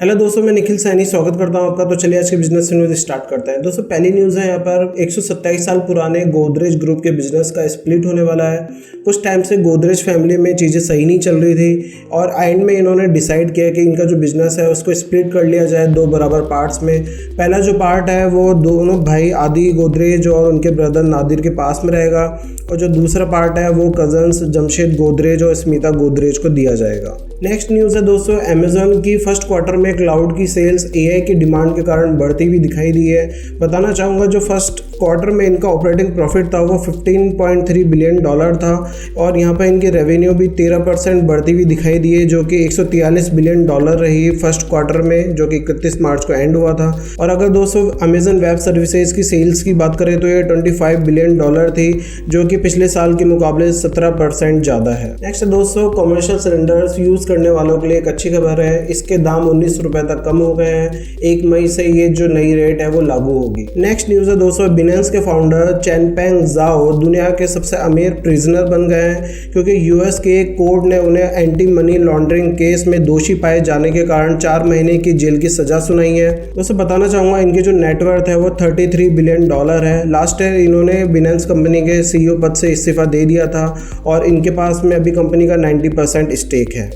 Hello दोस्तों, मैं निखिल सैनी स्वागत करता हूं आपका। तो चलिए आज के बिजनेस न्यूज़ स्टार्ट करते हैं। दोस्तों पहली न्यूज़ है यहाँ पर 127 साल पुराने गोदरेज ग्रुप के बिजनेस का स्प्लिट होने वाला है। कुछ टाइम से गोदरेज फैमिली में चीज़ें सही नहीं चल रही थी और एंड में इन्होंने डिसाइड किया कि इनका जो बिजनेस है उसको स्प्लिट कर लिया जाए दो बराबर पार्ट्स में। पहला जो पार्ट है वो दोनों भाई आदि गोदरेज और उनके ब्रदर नादिर के पास में रहेगा और जो दूसरा पार्ट है वो कजन्स जमशेद गोदरेज और स्मिता गोदरेज को दिया जाएगा। नेक्स्ट न्यूज़ है दोस्तों, अमेजन की फर्स्ट क्वार्टर में क्लाउड की सेल्स एआई की डिमांड के कारण बढ़ती हुई दिखाई दी है। बताना चाहूँगा जो फर्स्ट क्वार्टर में इनका ऑपरेटिंग प्रॉफिट था वो $15.3 बिलियन था और यहाँ पर इनकी रेवेन्यू भी 13% बढ़ती हुई दिखाई दी है, जो कि $143 बिलियन रही फर्स्ट क्वार्टर में, जो कि 31 मार्च को एंड हुआ था। और अगर दोस्तों अमेजन वेब सर्विसेज की सेल्स की बात करें तो ये $25 बिलियन थी, जो कि पिछले साल के मुकाबले 17% ज़्यादा है। नेक्स्ट दोस्तों, कमर्शियल सिलेंडर्स यूज़ करने वालों के लिए एक अच्छी खबर है। इसके दाम 19 रुपए तक कम हो गए हैं। 1 मई से ये जो नई रेट है वो लागू होगी। नेक्स्ट न्यूज़ है दोस्तों, बिनेंस के फाउंडर चैनपेंग जाओ दुनिया के सबसे अमीर प्रिजनर बन गए हैं, क्योंकि यूएस के एक कोर्ट ने उन्हें एंटी मनी लॉन्ड्रिंग केस में दोषी पाए जाने के कारण 4 महीने की जेल की सजा सुनाई है। दोस्तों बताना चाहूँगा इनकी जो नेटवर्थ है वो $33 बिलियन है। लास्ट ईयर इन्होंने बिनेंस कंपनी के CEO पद से इस्तीफा दे दिया था और इनके पास में अभी कंपनी का 90% स्टेक है।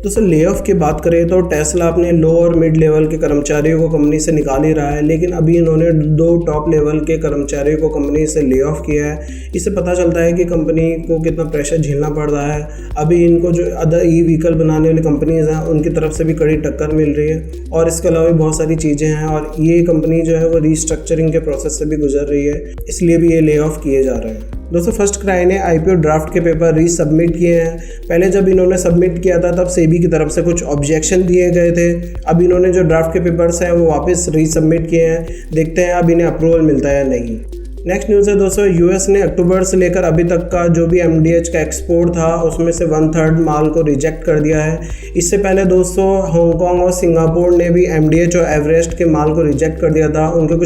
दोस्तों ले ऑफ की बात करें तो टेस्ला अपने लो और मिड लेवल के कर्मचारियों को कंपनी से निकाल ही रहा है, लेकिन अभी इन्होंने 2 टॉप लेवल के कर्मचारियों को कंपनी से ले ऑफ किया है। इससे पता चलता है कि कंपनी को कितना प्रेशर झेलना पड़ रहा है। अभी इनको जो अदर ई व्हीकल बनाने वाली कंपनीज हैं उनकी तरफ से भी कड़ी टक्कर मिल रही है और इसके अलावा भी बहुत सारी चीज़ें हैं और ये कंपनी जो है वो रीस्ट्रक्चरिंग के प्रोसेस से भी गुजर रही है, इसलिए भी ये ले ऑफ किए जा रहे हैं। दोस्तों फर्स्ट क्राई ने IPO ड्राफ्ट के पेपर रीसबमिट किए हैं। पहले जब इन्होंने सबमिट किया था तब सेबी की तरफ से कुछ ऑब्जेक्शन दिए गए थे। अब इन्होंने जो ड्राफ्ट के पेपर्स हैं वो वापस रीसबमिट किए हैं। देखते हैं अब इन्हें अप्रूवल मिलता है या नहीं। नेक्स्ट न्यूज़ है दोस्तों, यूएस ने अक्टूबर से लेकर अभी तक का जो भी MDH का एक्सपोर्ट था उसमें से 1/3 माल को रिजेक्ट कर दिया है। इससे पहले दोस्तों हांगकांग और सिंगापुर ने भी MDH और एवरेस्ट के माल को रिजेक्ट कर दिया था। उनके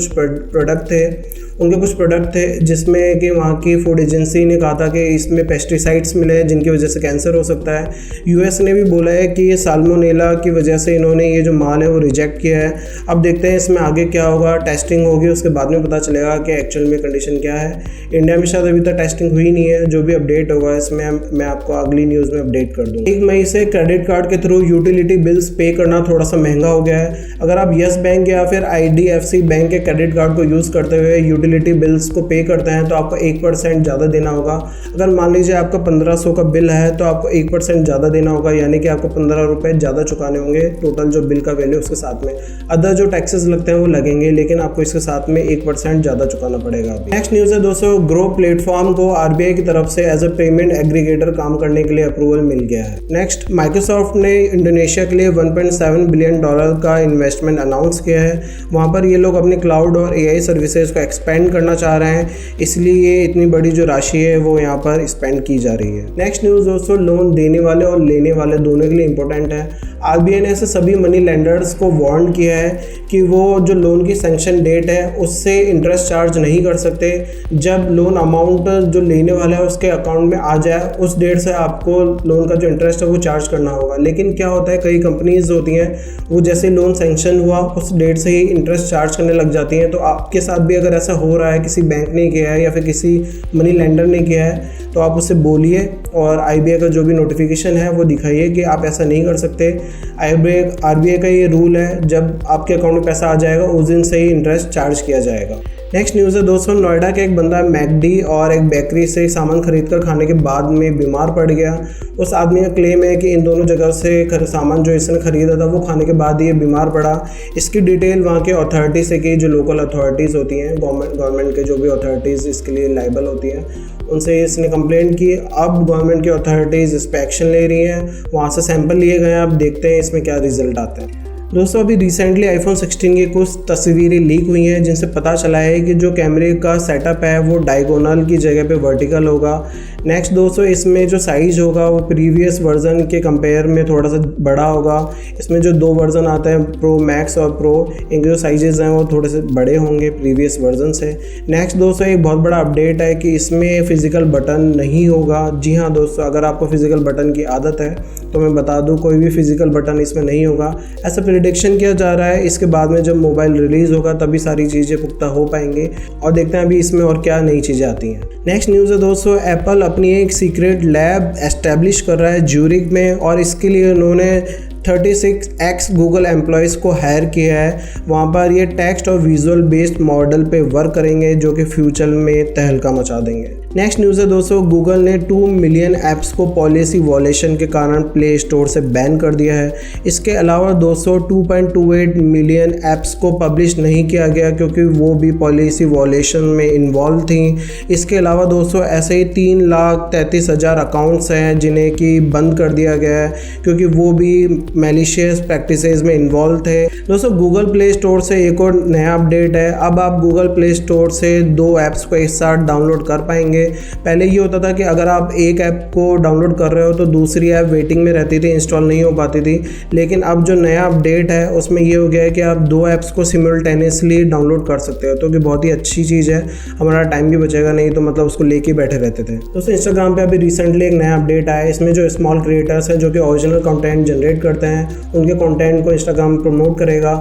कुछ प्रोडक्ट थे जिसमें कि वहाँ की फूड एजेंसी ने कहा था कि इसमें पेस्टिसाइड्स मिले हैं जिनकी वजह से कैंसर हो सकता है। यूएस ने भी बोला है कि ये साल्मोनेला की वजह से इन्होंने ये जो माल है वो रिजेक्ट किया है। अब देखते हैं इसमें आगे क्या होगा, टेस्टिंग होगी उसके बाद में पता चलेगा कि एक्चुअल में कंडीशन क्या है। इंडिया में शायद अभी तक टेस्टिंग हुई नहीं है। जो भी अपडेट होगा इसमें मैं आपको अगली न्यूज़ में अपडेट कर दूँगा। 1 मई से क्रेडिट कार्ड के थ्रू यूटिलिटी बिल्स पे करना थोड़ा सा महंगा हो गया है। अगर आप येस बैंक या फिर IDFC बैंक के क्रेडिट कार्ड को यूज़ करते हुए यूटिलिटी बिल्स को पे करते हैं तो आपको 1% ज़्यादा देना होगा। अगर मान लीजिए आपका 1500 का बिल है तो आपको 1% ज़्यादा देना होगा, यानी कि आपको 15 रुपये ज़्यादा चुकाने होंगे टोटल जो बिल का वैल्यू उसके साथ में। अदर जो टैक्सेस लगते हैं वो लगेंगे, लेकिन आपको इसके साथ में 1% ज़्यादा चुकाना पड़ेगा। नेक्स्ट न्यूज़ है दोस्तों, ग्रो प्लेटफॉर्म को RBI की तरफ से एज ए पेमेंट एग्रीगेटर काम करने के लिए अप्रूवल मिल गया है। नेक्स्ट, माइक्रोसॉफ्ट ने इंडोनेशिया के लिए $1.7 बिलियन का इन्वेस्टमेंट अनाउंस किया है। वहाँ पर ये लोग अपने क्लाउड और AI सर्विसेज को एक्सपेंड करना चाह रहे हैं, इसलिए ये इतनी बड़ी जो राशि है वो यहाँ पर स्पेंड की जा रही है। नेक्स्ट न्यूज़ दोस्तों, लोन देने वाले और लेने वाले दोनों के लिए इंपॉर्टेंट है। RBI ने ऐसे सभी मनी लेंडर्स को वार्न किया है कि वो जो लोन की सैंक्शन डेट है उससे इंटरेस्ट चार्ज नहीं कर सकते। जब लोन अमाउंट जो लेने वाला है उसके अकाउंट में आ जाए उस डेट से आपको लोन का जो इंटरेस्ट है वो चार्ज करना होगा। लेकिन क्या होता है, कई कंपनीज होती हैं वो जैसे लोन सैंक्शन हुआ उस डेट से ही इंटरेस्ट चार्ज करने लग जाती हैं। तो आपके साथ भी अगर ऐसा हो रहा है, किसी बैंक ने किया है या फिर किसी मनी लेंडर ने किया है, तो आप उससे बोलिए और IBI का जो भी नोटिफिकेशन है वो दिखाइए कि आप ऐसा नहीं कर सकते। RBI का ये रूल है, जब आपके अकाउंट में पैसा आ जाएगा उस दिन से ही इंटरेस्ट चार्ज किया जाएगा। नेक्स्ट न्यूज़ है दोस्तों, नोएडा के एक बंदा मैकडी और एक बेकरी से सामान खरीदकर खाने के बाद में बीमार पड़ गया। उस आदमी का क्लेम है कि इन दोनों जगह से सामान जो इसने खरीदा था वो खाने के बाद ये बीमार पड़ा। इसकी डिटेल वहाँ के अथॉरिटी से की, जो लोकल अथॉरिटीज़ होती हैं, गवर्नमेंट के जो भी अथॉरिटीज़ इसके लिए लाइबल होती हैं, उनसे इसने कंप्लेंट की। अब गवर्नमेंट की अथॉरिटीज़ इस पर एक्शन ले रही हैं, वहाँ से सैंपल लिए गए हैं। अब देखते हैं इसमें क्या रिजल्ट आते हैं। दोस्तों अभी रिसेंटली iPhone 16 की कुछ तस्वीरें लीक हुई हैं जिनसे पता चला है कि जो कैमरे का सेटअप है वो डायगोनल की जगह पे वर्टिकल होगा। नेक्स्ट दोस्तों इसमें जो साइज़ होगा वो प्रीवियस वर्जन के कंपेयर में थोड़ा सा बड़ा होगा। इसमें जो 2 वर्जन आते हैं, प्रो मैक्स और प्रो, इनके जो साइजेज़ हैं वो थोड़े से बड़े होंगे प्रीवियस वर्जन से। नेक्स्ट दोस्तों एक बहुत बड़ा अपडेट है कि इसमें फ़िज़िकल बटन नहीं होगा। जी हाँ दोस्तों, अगर आपको फ़िज़िकल बटन की आदत है तो मैं बता दूँ कोई भी फ़िज़िकल बटन इसमें नहीं होगा। ऐसा प्रेडिक्शन किया जा रहा है इसके बाद में जब मोबाइल रिलीज़ होगा तभी सारी चीज़ें पुख्ता हो पाएंगे, और देखते हैं अभी इसमें और क्या नई चीज़ें आती हैं। नेक्स्ट न्यूज़ है दोस्तों, एप्पल अपनी एक सीक्रेट लैब एस्टेब्लिश कर रहा है ज्यूरिक में, और इसके लिए उन्होंने 36 गूगल एम्प्लॉयज़ को हायर किया है। वहाँ पर ये टेक्स्ट और विजुअल बेस्ड मॉडल पे वर्क करेंगे जो कि फ्यूचर में तहलका मचा देंगे। नेक्स्ट न्यूज़ है दोस्तों, गूगल ने 2 मिलियन ऐप्स को पॉलिसी वॉलेशन के कारण प्ले स्टोर से बैन कर दिया है। इसके अलावा दोस्तों 2.28 मिलियन ऐप्स को पब्लिश नहीं किया गया क्योंकि वो भी पॉलिसी वॉलेशन में इन्वॉल्व थी। इसके अलावा दोस्तों ऐसे ही 3,33,000 अकाउंट्स हैं जिन्हें कि बंद कर दिया गया है क्योंकि वो भी मैलिशियस प्रैक्टिसेस में इन्वॉल्व थे। दोस्तों गूगल प्ले स्टोर से एक और नया अपडेट है, अब आप गूगल प्ले स्टोर से 2 ऐप्स को एक साथ डाउनलोड कर पाएंगे। पहले ये होता था कि अगर आप एक ऐप को डाउनलोड कर रहे हो तो दूसरी ऐप वेटिंग में रहती थी, इंस्टॉल नहीं हो पाती थी। लेकिन अब जो नया अपडेट है उसमें ये हो गया है कि आप 2 ऐप्स को सिमुलटेनियसली डाउनलोड कर सकते हो, तो कि बहुत ही अच्छी चीज़ है, हमारा टाइम भी बचेगा, नहीं तो मतलब उसको लेके बैठे रहते थे। दोस्तों इंस्टाग्राम पे अभी रिसेंटली एक नया अपडेट आया है, इसमें जो स्मॉल क्रिएटर्स हैं जो कि ओरिजिनल कंटेंट जनरेट करते हैं उनके कंटेंट को इंस्टाग्राम प्रमोट करेगा,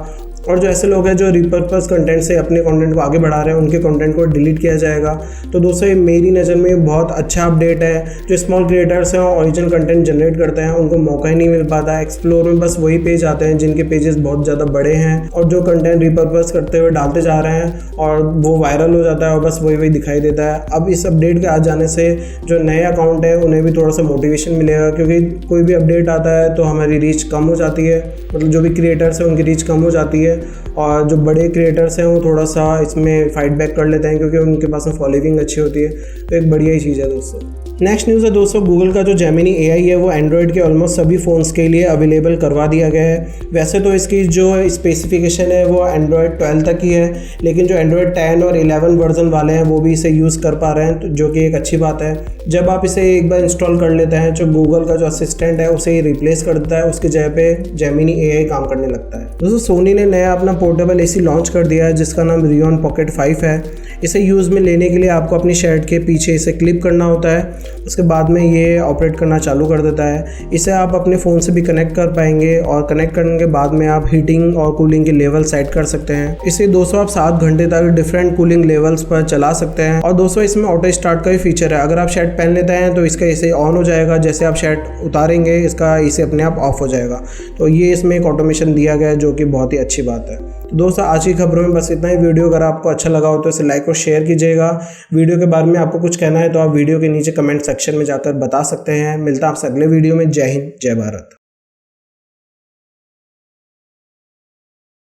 और जो ऐसे लोग हैं जो रिपर्पस कंटेंट से अपने कंटेंट को आगे बढ़ा रहे हैं उनके कंटेंट को डिलीट किया जाएगा। तो दोस्तों ये मेरी नज़र में बहुत अच्छा अपडेट है। जो स्मॉल क्रिएटर्स हैं और ओरिजिनल कंटेंट जनरेट करते हैं उनको मौका ही नहीं मिल पाता है। एक्सप्लोर में बस वही पेज आते हैं जिनके पेजेस बहुत ज़्यादा बड़े हैं और जो कंटेंट रिपर्पस करते हुए डालते जा रहे हैं और वो वायरल हो जाता है और बस वही दिखाई देता है। अब इस अपडेट के आ जाने से जो नए अकाउंट है उन्हें भी थोड़ा सा मोटिवेशन मिलेगा, क्योंकि कोई भी अपडेट आता है तो हमारी रीच कम हो जाती है, मतलब जो भी क्रिएटर्स हैं उनकी रीच कम हो जाती है, और जो बड़े क्रिएटर्स हैं वो थोड़ा सा इसमें फाइट बैक कर लेते हैं क्योंकि उनके पास में फॉलोइंग अच्छी होती है। तो एक बढ़िया ही चीज़ है दोस्तों। नेक्स्ट न्यूज़ है दोस्तों, गूगल का जो जेमिनी AI है वो एंड्रॉयड के ऑलमोस्ट सभी फ़ोन्स के लिए अवेलेबल करवा दिया गया है। वैसे तो इसकी जो स्पेसिफिकेशन है वो एंड्रॉयड 12 तक ही है, लेकिन जो एंड्रॉयड 10 और 11 वर्जन वाले हैं वो भी इसे यूज़ कर पा रहे हैं, तो जो कि एक अच्छी बात है। जब आप इसे एक बार इंस्टॉल कर लेते हैं, जो गूगल का जो असिस्टेंट है उसे ही रिप्लेस कर देता है, उसकी जगह पे जेमिनी AI काम करने लगता है। दोस्तों सोनी ने नया अपना पोर्टेबल AC लॉन्च कर दिया है जिसका नाम रियॉन पॉकेट 5 है। इसे यूज़ में लेने के लिए आपको अपनी शर्ट के पीछे इसे क्लिप करना होता है, उसके बाद में ये ऑपरेट करना चालू कर देता है। इसे आप अपने फ़ोन से भी कनेक्ट कर पाएंगे और कनेक्ट करने के बाद में आप हीटिंग और कूलिंग के लेवल सेट कर सकते हैं। इसे दोस्तों आप 7 घंटे तक डिफरेंट कूलिंग लेवल्स पर चला सकते हैं। और दोस्तों इसमें ऑटो स्टार्ट का भी फीचर है, अगर आप शर्ट पहन लेते हैं तो इसका इसे ऑन हो जाएगा, जैसे आप शर्ट उतारेंगे इसका इसे अपने आप ऑफ हो जाएगा। तो ये इसमें एक ऑटोमेशन दिया गया है जो कि बहुत ही अच्छी बात है। तो दोस्तों आज की खबरों में बस इतना ही। वीडियो अगर आपको अच्छा लगा हो तो इसे लाइक और शेयर कीजिएगा। वीडियो के बारे में आपको कुछ कहना है तो आप वीडियो के नीचे कमेंट सेक्शन में जाकर बता सकते हैं। मिलता है आपसे अगले वीडियो में। जय हिंद, जय भारत।